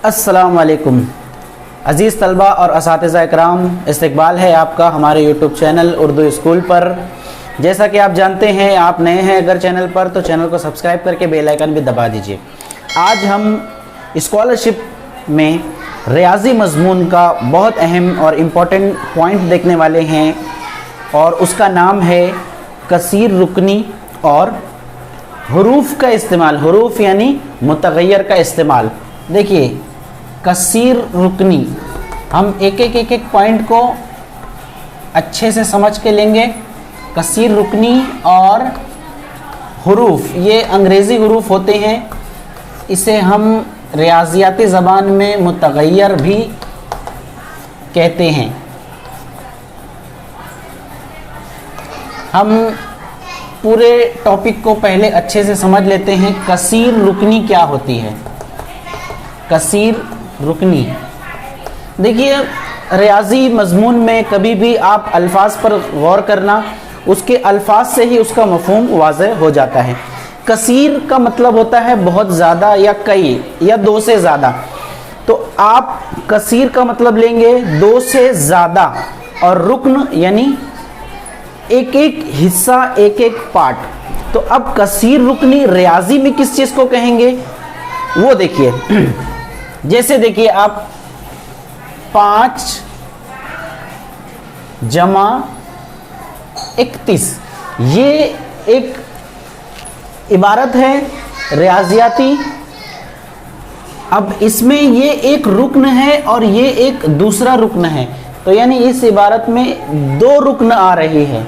अस्सलाम वालेकुम अज़ीज़ तलबा और असातिज़ा इकराम, इस्तकबाल है आपका हमारे यूट्यूब चैनल उर्दू स्कूल पर। जैसा कि आप जानते हैं, आप नए हैं अगर चैनल पर तो चैनल को सब्सक्राइब करके बेल आइकन भी दबा दीजिए। आज हम स्कॉलरशिप में रियाजी मज़मून का बहुत अहम और इम्पॉर्टेंट पॉइंट देखने वाले हैं और उसका नाम है कसीर रुकनी और हुरूफ का इस्तेमाल। हुरूफ यानी मुतग़य्यर का इस्तेमाल। देखिए, कसीर रुकनी, हम एक पॉइंट को अच्छे से समझ के लेंगे। कसीर रुकनी और हुरूफ, ये अंग्रेज़ी हुरूफ होते हैं। इसे हम रियाज़ियाती ज़बान में मुतग़य्यर भी कहते हैं। हम पूरे टॉपिक को पहले अच्छे से समझ लेते हैं। कसीर रुकनी क्या होती है? कसीर रुकनी, देखिए, रियाजी मज़मून में कभी भी आप अल्फाज पर गौर करना, उसके अल्फाज से ही उसका मफ़हूम वाज़ेह हो जाता है। कसीर का मतलब होता है बहुत ज़्यादा या कई या दो से ज़्यादा। तो आप कसीर का मतलब लेंगे दो से ज़्यादा और रुकन यानी एक एक हिस्सा, एक एक पार्ट। तो अब कसीर रुकनी रियाजी में किस चीज़ को कहेंगे वो देखिए। जैसे देखिए, आप 5 जमा 31, ये एक इबारत है रियाजियाती। अब इसमें ये एक रुकन है और ये एक दूसरा रुकन है, तो यानी इस इबारत में दो रुकन आ रही है।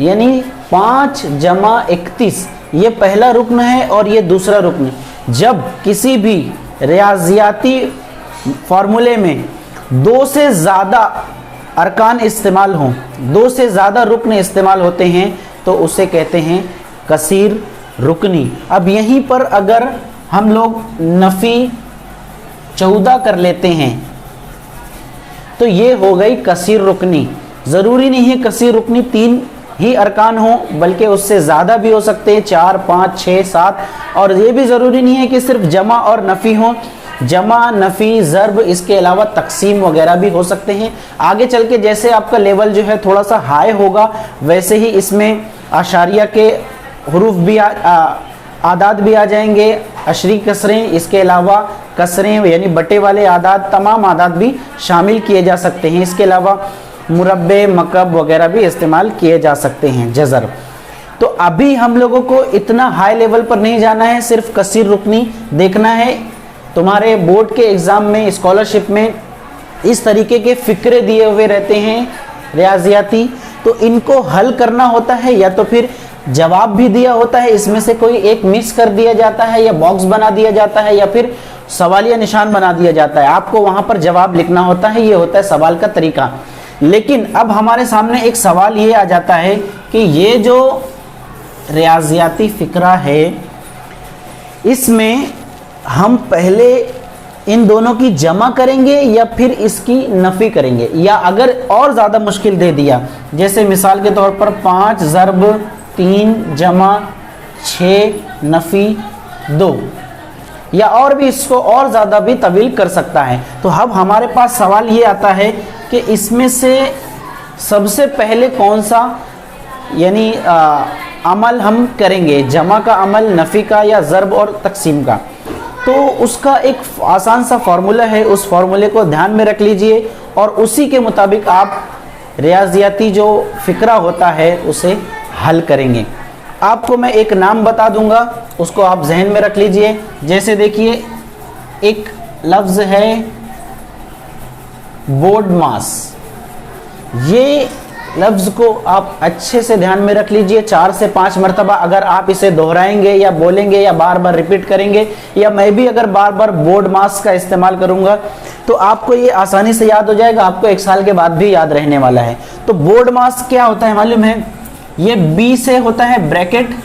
यानी 5 जमा 31 ये पहला रुकन है और ये दूसरा रुकन। जब किसी भी रियाजियाती फार्मूले में दो से ज़्यादा अरकान इस्तेमाल हों, दो से ज़्यादा रुकन इस्तेमाल होते हैं, तो उसे कहते हैं कसीर रुकनी। अब यहीं पर अगर हम लोग नफ़ी 14 कर लेते हैं तो ये हो गई कसीर रुकनी। ज़रूरी नहीं है कसीर रुकनी 3 ही अरकान हो, बल्कि उससे ज़्यादा भी हो सकते हैं, 4, 5, 6, 7। और ये भी ज़रूरी नहीं है कि सिर्फ जमा और नफ़ी हो, जमा, नफ़ी, ज़र्ब, इसके अलावा तकसीम वगैरह भी हो सकते हैं। आगे चल के जैसे आपका लेवल जो है थोड़ा सा हाई होगा, वैसे ही इसमें आशारिया के हुरूफ भी आदाद भी आ जाएंगे, अशरी कसरें, इसके अलावा कसरें यानी बटे वाले आदाद, तमाम आदाद भी शामिल किए जा सकते हैं। इसके अलावा मुरब्बे, मकब वगैरह भी इस्तेमाल किए जा सकते हैं, जज़र। तो अभी हम लोगों को इतना हाई लेवल पर नहीं जाना है, सिर्फ कसीर रुकनी देखना है। तुम्हारे बोर्ड के एग्ज़ाम में, स्कॉलरशिप में इस तरीके के फ़िक्रे दिए हुए रहते हैं रियाजियाती, तो इनको हल करना होता है या तो फिर जवाब भी दिया होता है, इसमें से कोई एक मिस कर दिया जाता है या बॉक्स बना दिया जाता है या फिर सवालिया निशान बना दिया जाता है। आपको वहाँ पर जवाब लिखना होता है, ये होता है सवाल का तरीका। लेकिन अब हमारे सामने एक सवाल ये आ जाता है कि ये जो रियाजियाती फ़िक्रा है, इसमें हम पहले इन दोनों की जमा करेंगे या फिर इसकी नफ़ी करेंगे, या अगर और ज़्यादा मुश्किल दे दिया, जैसे मिसाल के तौर पर 5 ज़र्ब 3 जमा 6 नफ़ी 2, या और भी इसको और ज़्यादा भी तवील कर सकता है। तो अब हमारे पास सवाल ये आता है कि इसमें से सबसे पहले कौन सा यानी अमल हम करेंगे, जमा का अमल, नफ़ी का, या ज़र्ब और तकसीम का। तो उसका एक आसान सा फार्मूला है, उस फार्मूले को ध्यान में रख लीजिए और उसी के मुताबिक आप रियाजियाती जो फ़िक्रा होता है उसे हल करेंगे। आपको मैं एक नाम बता दूंगा, उसको आप जहन में रख लीजिए। जैसे देखिए, एक लफ्ज़ है बोर्ड मास। ये लफ्ज़ को आप अच्छे से ध्यान में रख लीजिए। 4 से 5 मरतबा अगर आप इसे दोहराएंगे या बोलेंगे या बार बार रिपीट करेंगे, या मैं भी अगर बार बार बोर्ड मास का इस्तेमाल करूंगा, तो आपको ये आसानी से याद हो जाएगा, आपको 1 साल के बाद भी याद रहने वाला है। तो बोर्ड मास क्या होता है मालूम है? ये बी से होता है ब्रैकेट,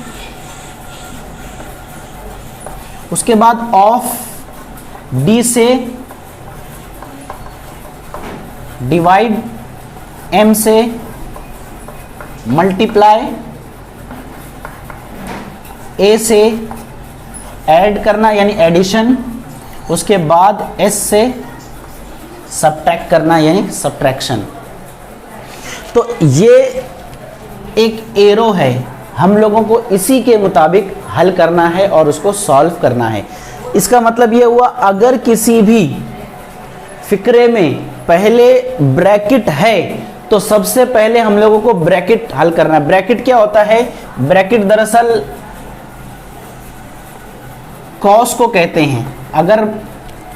उसके बाद ऑफ, डी से डिवाइड, एम से मल्टीप्लाई, ए से ऐड करना यानी एडिशन, उसके बाद s से सब्ट्रैक्ट करना यानी सब्ट्रैक्शन। तो ये एक एरो है, हम लोगों को इसी के मुताबिक हल करना है और उसको सॉल्व करना है। इसका मतलब ये हुआ अगर किसी भी फिक्रे में पहले ब्रैकेट है तो सबसे पहले हम लोगों को ब्रैकेट हल करना है। ब्रैकेट क्या होता है? ब्रैकेट दरअसल कॉस को कहते हैं। अगर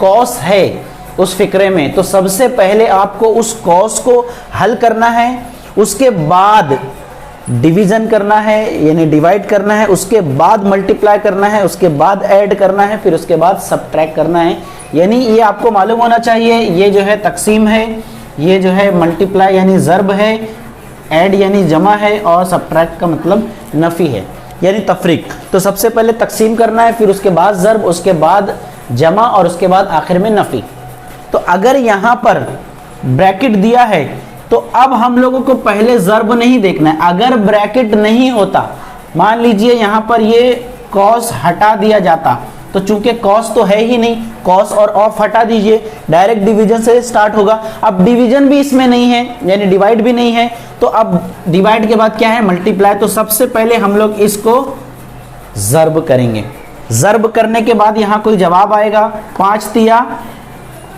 कॉस है उस फिक्रे में तो सबसे पहले आपको उस कॉस को हल करना है, उसके बाद डिवीजन करना है यानी डिवाइड करना है, उसके बाद मल्टीप्लाई करना है, उसके बाद ऐड करना है, फिर उसके बाद सब्ट्रैक्ट करना है। यानी ये आपको मालूम होना चाहिए, ये जो है तकसीम है, ये जो है मल्टीप्लाई यानी ज़र्ब है, ऐड यानी जमा है, और सब्ट्रैक्ट का मतलब नफ़ी है यानी तफरीक। तो सबसे पहले तकसीम करना है, फिर उसके बाद ज़र्ब, उसके बाद जमा और उसके बाद आखिर में नफ़ी। तो अगर यहाँ पर ब्रैकेट दिया है तो अब हम लोगों को पहले ज़र्ब नहीं देखना है। अगर ब्रैकेट नहीं होता, मान लीजिए यहाँ पर ये कॉस हटा दिया जाता, तो चूंकि कॉस तो है ही नहीं, कॉस और ऑफ हटा दीजिए, डायरेक्ट डिवीजन से स्टार्ट होगा। अब डिवीजन भी इसमें नहीं है यानी डिवाइड भी नहीं है, तो अब डिवाइड के बाद क्या है? मल्टीप्लाई। तो सबसे पहले हम लोग इसको ज़र्ब करेंगे। ज़र्ब करने के बाद यहाँ कोई जवाब आएगा, 5 तिया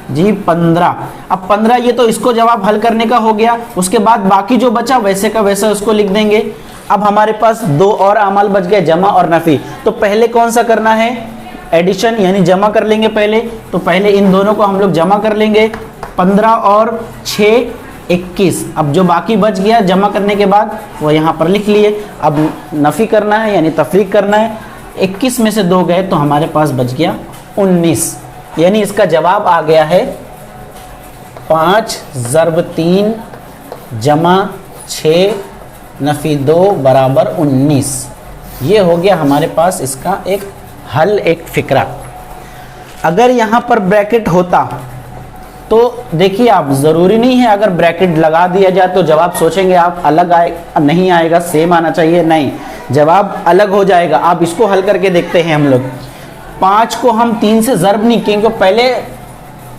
जी 15। अब 15 ये तो इसको जवाब हल करने का हो गया, उसके बाद बाकी जो बचा वैसे का वैसा उसको लिख देंगे। अब हमारे पास 2 और अमाल बच गए, जमा और नफ़ी। तो पहले कौन सा करना है? एडिशन यानी जमा कर लेंगे पहले। तो पहले इन दोनों को हम लोग जमा कर लेंगे, 15 और 6 21। अब जो बाकी बच गया जमा करने के बाद वो यहाँ पर लिख लिए। अब नफ़ी करना है यानी तफरीक करना है, 21 में से 2 गए तो हमारे पास बच गया 19। यानी इसका जवाब आ गया है 5 ज़र्ब 3 जमा 6 नफ़ी 2 बराबर 19। ये हो गया हमारे पास इसका एक हल, एक फ़िक्रा। अगर यहाँ पर ब्रैकेट होता तो देखिए, आप ज़रूरी नहीं है अगर ब्रैकेट लगा दिया जाए तो जवाब सोचेंगे आप अलग नहीं आएगा, सेम आना चाहिए। नहीं, जवाब अलग हो जाएगा। आप इसको हल करके देखते हैं हम लोग। 5 को हम 3 से ज़र्ब नहीं किएंगे, पहले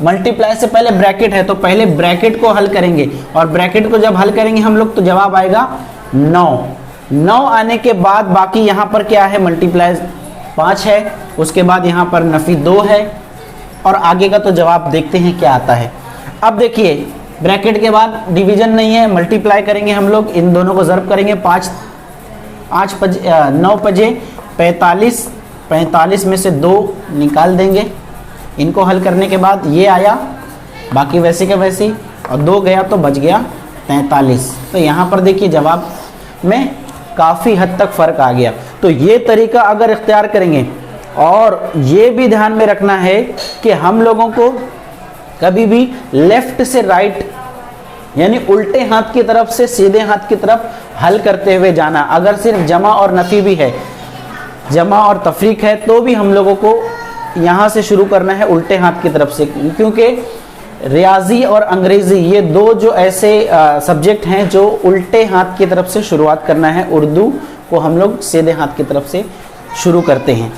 मल्टीप्लाई से पहले ब्रैकेट है तो पहले ब्रैकेट को हल करेंगे, और ब्रैकेट को जब हल करेंगे हम लोग तो जवाब आएगा 9 आने के बाद बाकी यहाँ पर क्या है? मल्टीप्लाई 5 है, उसके बाद यहाँ पर नफ़ी 2 है, और आगे का तो जवाब देखते हैं क्या आता है। अब देखिए, ब्रैकेट के बाद डिवीजन नहीं है, मल्टीप्लाई करेंगे हम लोग, इन दोनों को ज़र्ब करेंगे। 9 पजे 45, 45 में से 2 निकाल देंगे। इनको हल करने के बाद ये आया, बाकी वैसे के वैसे, और 2 गया तो बच गया 43। तो यहाँ पर देखिए जवाब में काफ़ी हद तक फ़र्क आ गया। तो ये तरीका अगर इख्तियार करेंगे, और ये भी ध्यान में रखना है कि हम लोगों को कभी भी लेफ़्ट से राइट यानी उल्टे हाथ की तरफ से सीधे हाथ की तरफ हल करते हुए जाना। अगर सिर्फ जमा और नफ़ी भी है, जमा और तफरीक है, तो भी हम लोगों को यहाँ से शुरू करना है उल्टे हाथ की तरफ से, क्योंकि रियाजी और अंग्रेज़ी ये 2 जो ऐसे सब्जेक्ट हैं जो उल्टे हाथ की तरफ से शुरुआत करना है। उर्दू को हम लोग सीधे हाथ की तरफ से शुरू करते हैं।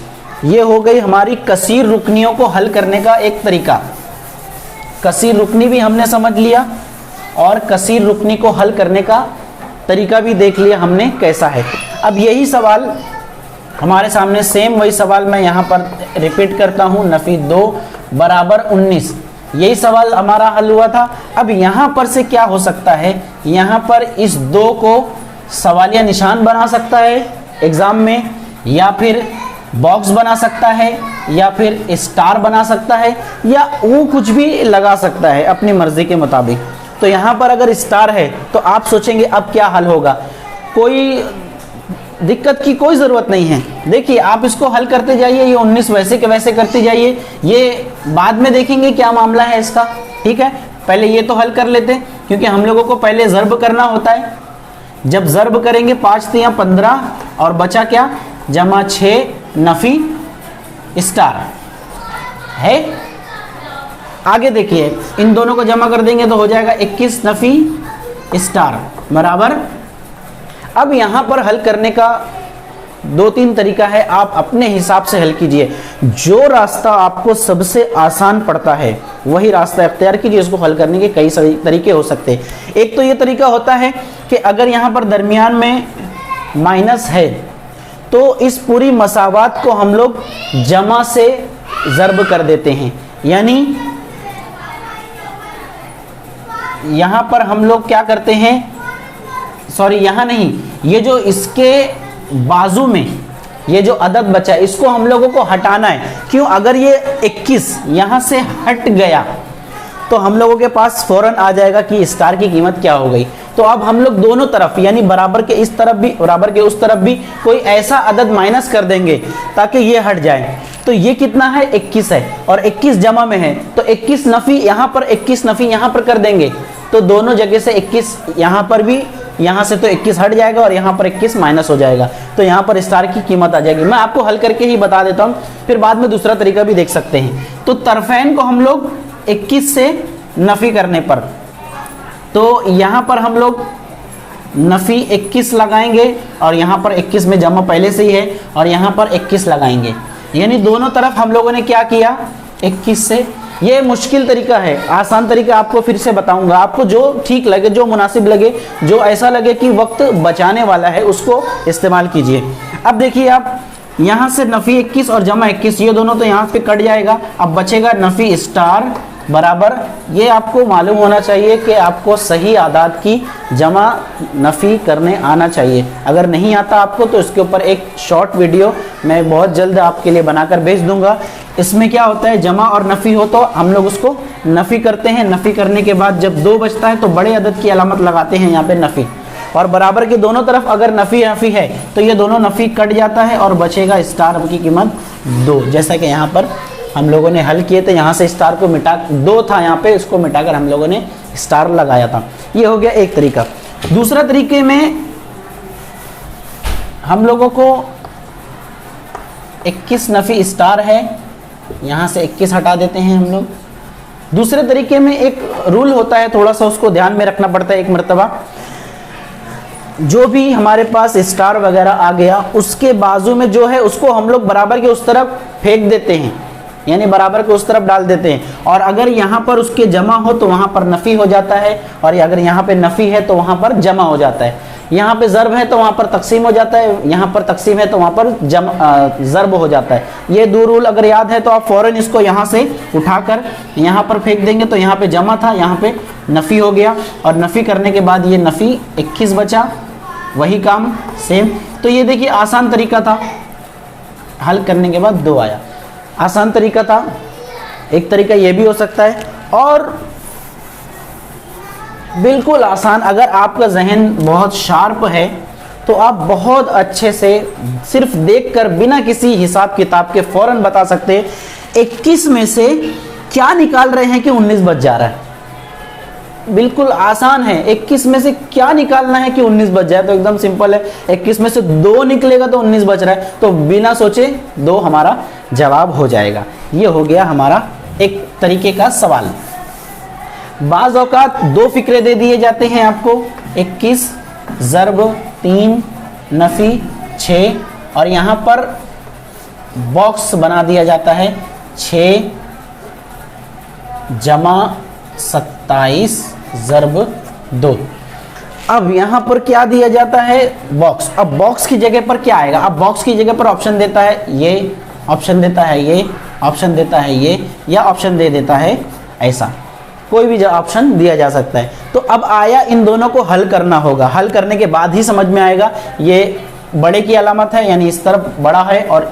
ये हो गई हमारी कसीर रुकनियों को हल करने का एक तरीका। कसीर रुकनी भी हमने समझ लिया, और कसीर रुकनी को हल करने का तरीका भी देख लिया हमने कैसा है। अब यही सवाल हमारे सामने, सेम वही सवाल मैं यहाँ पर रिपीट करता हूँ, नफ़ी 2 बराबर 19। यही सवाल हमारा हल हुआ था। अब यहाँ पर से क्या हो सकता है? यहाँ पर इस 2 को सवालिया निशान बना सकता है एग्ज़ाम में, या फिर बॉक्स बना सकता है, या फिर स्टार बना सकता है, या वो कुछ भी लगा सकता है अपनी मर्ज़ी के मुताबिक। तो यहाँ पर अगर स्टार है तो आप सोचेंगे अब क्या हल होगा। कोई दिक्कत की कोई ज़रूरत नहीं है। देखिए, आप इसको हल करते जाइए, ये 19 वैसे के वैसे करते जाइए, ये बाद में देखेंगे क्या मामला है इसका। ठीक है, पहले ये तो हल कर लेते हैं, क्योंकि हम लोगों को पहले ज़र्ब करना होता है। जब ज़र्ब करेंगे 5 तिया 15, और बचा क्या? जमा 6 नफ़ी स्टार है। आगे देखिए, इन दोनों को जमा कर देंगे तो हो जाएगा 21 नफ़ी स्टार बराबर। अब यहाँ पर हल करने का 2-3 तरीका है, आप अपने हिसाब से हल कीजिए। जो रास्ता आपको सबसे आसान पड़ता है वही रास्ता इख्तियार कीजिए। इसको हल करने के कई सारे तरीके हो सकते हैं। एक तो ये तरीका होता है कि अगर यहाँ पर दरमियान में माइनस है तो इस पूरी मसावात को हम लोग जमा से ज़र्ब कर देते हैं। यानी यहाँ पर हम लोग क्या करते हैं, सॉरी यहाँ नहीं, ये जो इसके बाजू में ये जो अदद बचा है इसको हम लोगों को हटाना है। क्यों? अगर ये 21 यहाँ से हट गया तो हम लोगों के पास फौरन आ जाएगा कि स्टार की कीमत क्या हो गई। तो अब हम लोग दोनों तरफ यानी बराबर के इस तरफ भी बराबर के उस तरफ भी कोई ऐसा अदद माइनस कर देंगे ताकि ये हट जाए। तो ये कितना है? 21 है और 21 जमा में है तो 21 नफी यहाँ पर 21 नफी यहाँ पर कर देंगे तो दोनों जगह से 21 यहाँ पर भी, यहाँ से तो 21 हट जाएगा और यहाँ पर 21 माइनस हो जाएगा तो यहाँ पर स्टार की कीमत आ जाएगी। मैं आपको हल करके ही बता देता हूँ, फिर बाद में दूसरा तरीका भी देख सकते हैं। तो तरफैन को हम लोग 21 से नफी करने पर, तो यहाँ पर हम लोग नफी 21 लगाएंगे और यहाँ पर 21 में जमा पहले से ही है और यहाँ पर 21 लगाएंगे। यानी दोनों तरफ हम लोगों ने क्या किया? 21 से। ये मुश्किल तरीका है, आसान तरीका आपको फिर से बताऊंगा। आपको जो ठीक लगे, जो मुनासिब लगे, जो ऐसा लगे कि वक्त बचाने वाला है उसको इस्तेमाल कीजिए। अब देखिए आप यहाँ से नफी 21 और जमा 21 ये दोनों तो यहाँ पे कट जाएगा। अब बचेगा नफी स्टार बराबर, ये आपको मालूम होना चाहिए कि आपको सही आदाद की जमा नफ़ी करने आना चाहिए। अगर नहीं आता आपको तो इसके ऊपर एक शॉर्ट वीडियो मैं बहुत जल्द आपके लिए बनाकर भेज दूंगा। इसमें क्या होता है, जमा और नफ़ी हो तो हम लोग उसको नफ़ी करते हैं। नफ़ी करने के बाद जब 2 बचता है तो बड़े अदद की अलामत लगाते हैं यहाँ पे नफ़ी, और बराबर के दोनों तरफ अगर नफ़ी नफ़ी है तो ये दोनों नफ़ी कट जाता है और बचेगा स्टार की कीमत 2। जैसा कि यहाँ पर हम लोगों ने हल किए थे, यहाँ से स्टार को मिटा 2 था यहाँ पे, इसको मिटाकर हम लोगों ने स्टार लगाया था। ये हो गया एक तरीका। दूसरा तरीके में हम लोगों को 21 नफ़ी स्टार है, यहाँ से 21 हटा देते हैं हम लोग। दूसरे तरीके में एक रूल होता है, थोड़ा सा उसको ध्यान में रखना पड़ता है। एक मर्तबा जो भी हमारे पास स्टार वगैरह आ गया उसके बाजू में जो है उसको हम लोग बराबर के उस तरफ फेंक देते हैं, यानी बराबर के उस तरफ डाल देते हैं। और अगर यहाँ पर उसके जमा हो तो वहाँ पर नफ़ी हो जाता है, और अगर यहाँ पे नफ़ी है तो वहाँ पर जमा हो जाता है। यहाँ पे ज़र्ब है तो वहाँ पर तकसीम हो जाता है, यहाँ पर तकसीम है तो वहाँ पर ज़र्ब हो जाता है। ये 2 रूल अगर याद है तो आप फ़ौरन इसको यहाँ से उठाकर यहाँ पर फेंक देंगे तो यहाँ पे जमा था, यहाँ पे नफ़ी हो गया, और नफ़ी करने के बाद ये नफ़ी 21 बचा, वही काम सेम। तो ये देखिए आसान तरीका था, हल करने के बाद 2 आया, आसान तरीका था। एक तरीका ये भी हो सकता है, और बिल्कुल आसान, अगर आपका जहन बहुत शार्प है तो आप बहुत अच्छे से सिर्फ देखकर बिना किसी हिसाब किताब के फौरन बता सकते हैं 21 में से क्या निकाल रहे हैं कि 19 बच जा रहा है। बिल्कुल आसान है, 21 में से क्या निकालना है कि 19 बच जाए, तो एकदम सिंपल है। 21 में से 2 निकलेगा तो 19 बच रहा है, तो बिना सोचे 2 हमारा जवाब हो जाएगा। ये हो गया हमारा एक तरीके का सवाल। बाज़ औक़ात 2 फिक्रे दे दिए जाते हैं आपको, 21 ज़र्ब 3 नफ़ी 6, और यहाँ पर बॉक्स बना दिया जाता है 6 जमा 27 ज़र्ब 2। अब यहाँ पर क्या दिया जाता है, बॉक्स। अब बॉक्स की जगह पर क्या आएगा, अब बॉक्स की जगह पर ऑप्शन देता है ये, ऑप्शन देता है ये, ऑप्शन देता है ये, या ऑप्शन दे देता है ऐसा, कोई भी ऑप्शन दिया जा सकता है। तो अब आया, इन दोनों को हल करना होगा, हल करने के बाद ही समझ में आएगा। ये बड़े की अलामत है, यानी इस तरफ बड़ा है और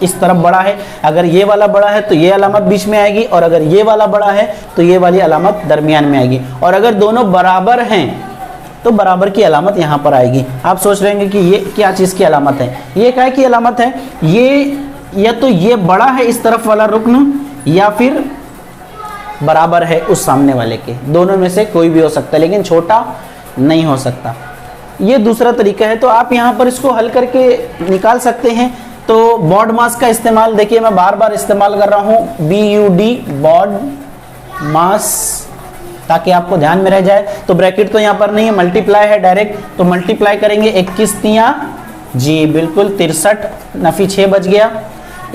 इस तरफ बड़ा है। अगर ये वाला बड़ा है तो ये अलामत बीच में आएगी, और अगर ये वाला बड़ा है तो ये वाली अलामत दरमियान में आएगी, और अगर दोनों बराबर हैं तो बराबर की अलामत यहाँ पर आएगी। आप सोच रहे हैं कि ये क्या चीज़ की अलामत है, ये क्या की अलामत है, ये या तो ये बड़ा है इस तरफ वाला रुकन, या फिर बराबर है उस सामने वाले के, दोनों में से कोई भी हो सकता है, लेकिन छोटा नहीं हो सकता। ये दूसरा तरीका है। तो आप यहाँ पर इसको हल करके निकाल सकते हैं। तो बॉड मास का इस्तेमाल, देखिए मैं बार बार इस्तेमाल कर रहा हूँ BUD, बॉड मास, ताकि आपको ध्यान में रह जाए। तो ब्रैकेट तो यहाँ पर नहीं है, मल्टीप्लाई है डायरेक्ट, तो मल्टीप्लाई करेंगे 21 तियां जी बिल्कुल 63, नफी 6 बच गया।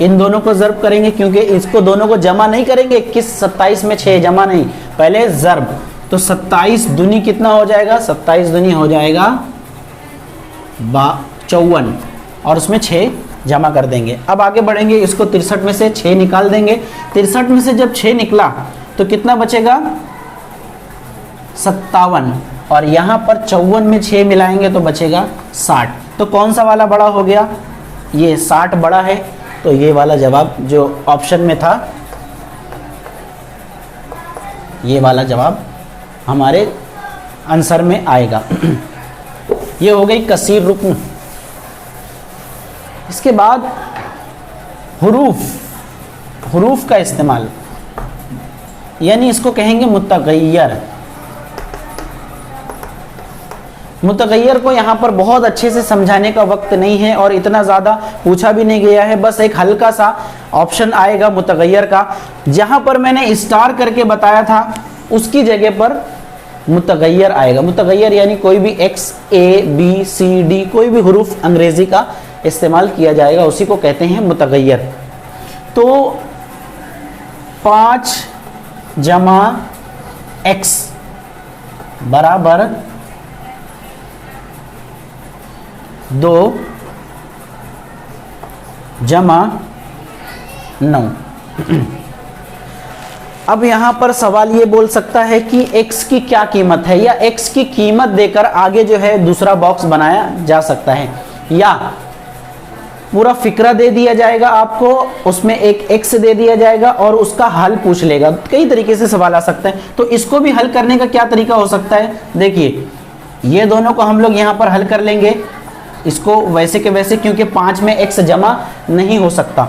इन दोनों को ज़र्ब करेंगे क्योंकि इसको दोनों को जमा नहीं करेंगे, 21 27 में 6 जमा नहीं, पहले ज़र्ब। तो 27 दूनी कितना हो जाएगा, 27 दूनी हो जाएगा 54 और उसमें 6 जमा कर देंगे। अब आगे बढ़ेंगे, इसको 63 में से 6 निकाल देंगे। 63 में से जब 6 निकला तो कितना बचेगा, 57, और यहाँ पर 54 में 6 मिलाएंगे तो बचेगा 60। तो कौन सा वाला बड़ा हो गया, ये 60 बड़ा है। तो ये वाला जवाब जो ऑप्शन में था, ये वाला जवाब हमारे आंसर में आएगा। ये हो गई कसीर रुकन। इसके बाद हुरूफ का इस्तेमाल, यानी इसको कहेंगे मुतगय्यर। मुतगय्यर को यहाँ पर बहुत अच्छे से समझाने का वक्त नहीं है और इतना ज़्यादा पूछा भी नहीं गया है, बस एक हल्का सा ऑप्शन आएगा मुतगय्यर का। जहाँ पर मैंने स्टार करके बताया था उसकी जगह पर मुतगय्यर आएगा। मुतगय्यर यानी कोई भी एक्स, ए, बी, सी, डी, कोई भी हुरूफ अंग्रेज़ी का इस्तेमाल किया जाएगा, उसी को कहते हैं मुतगय्यर। तो 5 जमा एक्स बराबर 2 जमा 9। अब यहाँ पर सवाल ये बोल सकता है कि x की क्या कीमत है, या x की कीमत देकर आगे जो है दूसरा बॉक्स बनाया जा सकता है, या पूरा फिक्रा दे दिया जाएगा आपको, उसमें एक x दे दिया जाएगा और उसका हल पूछ लेगा। कई तरीके से सवाल आ सकता है। तो इसको भी हल करने का क्या तरीका हो सकता है, देखिए ये दोनों को हम लोग यहाँ पर हल कर लेंगे, इसको वैसे के वैसे, क्योंकि 5 में x जमा नहीं हो सकता।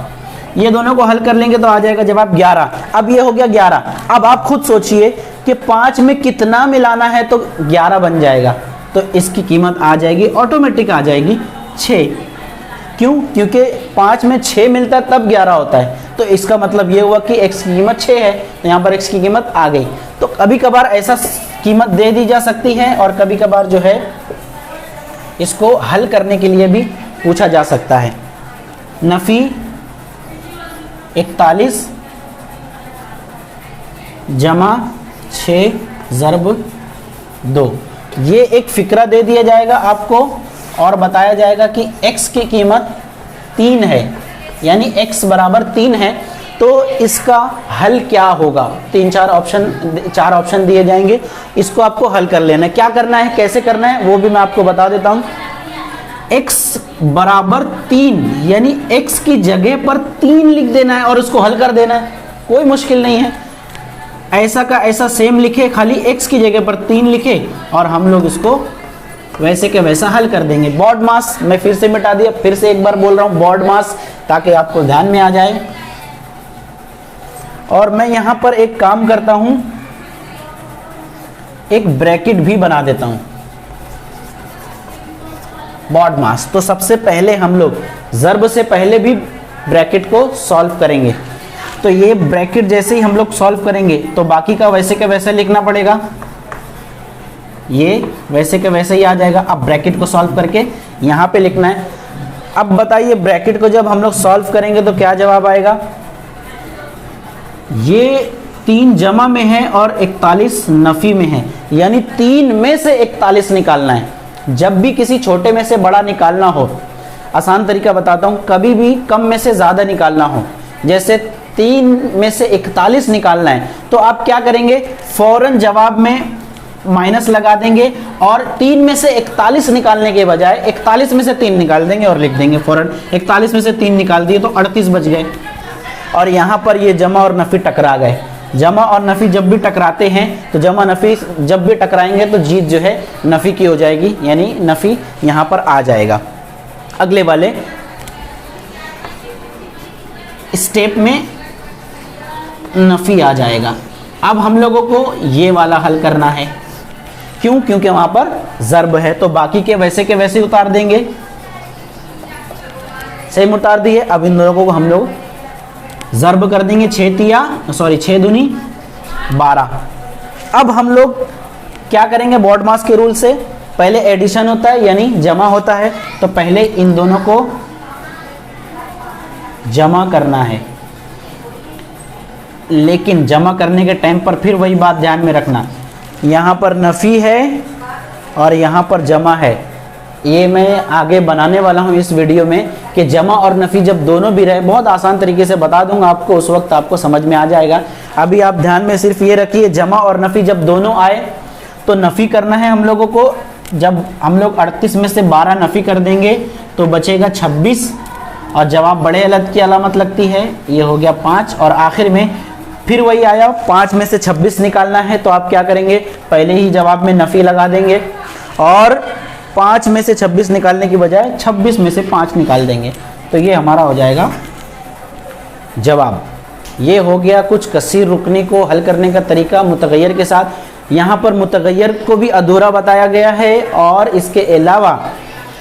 ये दोनों को हल कर लेंगे तो आ जाएगा जवाब 11। अब ये हो गया 11। अब आप खुद सोचिए कि 5 में कितना मिलाना है तो 11 बन जाएगा, तो इसकी कीमत आ जाएगी, ऑटोमेटिक आ जाएगी 6। क्यों, क्योंकि 5 में 6 मिलता है तब 11 होता है। तो इसका मतलब ये हुआ कि x की कीमत 6 है, तो यहाँ पर x की कीमत आ गई। तो कभी कभार ऐसा कीमत दे दी जा सकती है और कभी कभार जो है इसको हल करने के लिए भी पूछा जा सकता है। नफ़ी 41 जमा 6 ज़र्ब 2, ये एक फिक्रा दे दिया जाएगा आपको और बताया जाएगा कि x की कीमत 3 है, यानी x बराबर 3 है। तो इसका हल क्या होगा, 4 ऑप्शन दिए जाएंगे, इसको आपको हल कर लेना है। क्या करना है, कैसे करना है, वो भी मैं आपको बता देता हूँ। x बराबर 3, यानी x की जगह पर 3 लिख देना है और उसको हल कर देना है, कोई मुश्किल नहीं है। ऐसा का ऐसा सेम लिखे, खाली x की जगह पर 3 लिखे और हम लोग इसको वैसे के वैसा हल कर देंगे। बॉड मास मैं फिर से मिटा दिया, फिर से एक बार बोल रहा हूँ बॉड मास, ताकि आपको ध्यान में आ जाए। और मैं यहाँ पर एक काम करता हूँ, एक ब्रैकेट भी बना देता हूँ, बॉड मास। तो सबसे पहले हम लोग ज़र्ब से पहले भी ब्रैकेट को सॉल्व करेंगे। तो ये ब्रैकेट जैसे ही हम लोग सॉल्व करेंगे तो बाकी का वैसे के वैसे लिखना पड़ेगा, ये वैसे के वैसे ही आ जाएगा। अब ब्रैकेट को सॉल्व करके यहाँ पे लिखना है। अब बताइए ब्रैकेट को जब हम लोग सॉल्व करेंगे तो क्या जवाब आएगा, ये 3 जमा में है और 41 नफ़ी में है, यानी 3 में से 41 निकालना है। जब भी किसी छोटे में से बड़ा निकालना हो, आसान तरीका बताता हूँ, कभी भी कम में से ज़्यादा निकालना हो, जैसे 3 में से 41 निकालना है, तो आप क्या करेंगे, फ़ौरन जवाब में माइनस लगा देंगे और 3 में से 41 निकालने के बजाय 41 में से 3 निकाल देंगे और लिख देंगे फ़ौरन। 41 में से 3 निकाल दिए तो 38 बच गए। और यहाँ पर ये जमा और नफ़ी टकरा गए। जमा और नफ़ी जब भी टकराते हैं तो जमा नफ़ी जब भी टकराएंगे तो जीत जो है नफ़ी की हो जाएगी, यानी नफ़ी यहाँ पर आ जाएगा। अगले वाले स्टेप में नफ़ी आ जाएगा। अब हम लोगों को ये वाला हल करना है, क्यों, क्योंकि वहाँ पर ज़र्ब है, तो बाकी के वैसे उतार देंगे। सेम उतार दिए। अब इन दोनों को हम लोग ज़र्ब कर देंगे, 6 दूनी 12। अब हम लोग क्या करेंगे, बॉड मास के रूल से पहले एडिशन होता है यानी जमा होता है, तो पहले इन दोनों को जमा करना है। लेकिन जमा करने के टाइम पर फिर वही बात ध्यान में रखना, यहाँ पर नफ़ी है और यहाँ पर जमा है। ये मैं आगे बनाने वाला हूँ इस वीडियो में कि जमा और नफ़ी जब दोनों भी रहे, बहुत आसान तरीके से बता दूंगा आपको, उस वक्त आपको समझ में आ जाएगा। अभी आप ध्यान में सिर्फ ये रखिए, जमा और नफ़ी जब दोनों आए तो नफ़ी करना है हम लोगों को। जब हम लोग 38 में से 12 नफ़ी कर देंगे तो बचेगा 26, और जवाब बड़े अदद की अलामत लगती है, ये हो गया 5। और आखिर में फिर वही आया, 5 में से 26 निकालना है, तो आप क्या करेंगे, पहले ही जवाब में नफ़ी लगा देंगे और 5 में से 26 निकालने की बजाय 26 में से 5 निकाल देंगे, तो ये हमारा हो जाएगा जवाब। ये हो गया कुछ कसीर रुकनी को हल करने का तरीका मुतगय्यर के साथ। यहाँ पर मुतगय्यर को भी अधूरा बताया गया है और इसके अलावा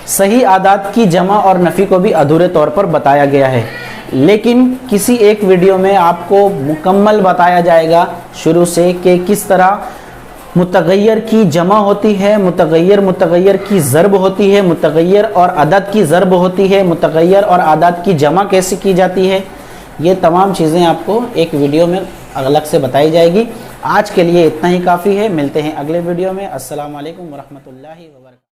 सही आदात की जमा और नफ़ी को भी अधूरे तौर पर बताया गया है। लेकिन किसी एक वीडियो में आपको मुकम्मल बताया जाएगा शुरू से कि किस तरह मुतगय्यर की जमा होती है, मुतगय्यर की ज़र्ब होती है, मुतगय्यर और अदद की ज़र्ब होती है, मुतगय्यर और आदात की जमा कैसे की जाती है। ये तमाम चीज़ें आपको एक वीडियो में अलग से बताई जाएगी। आज के लिए इतना ही काफ़ी है, मिलते हैं अगले वीडियो में। अस्सलाम वालेकुम वरहमतुल्लाहि व बरकातहू।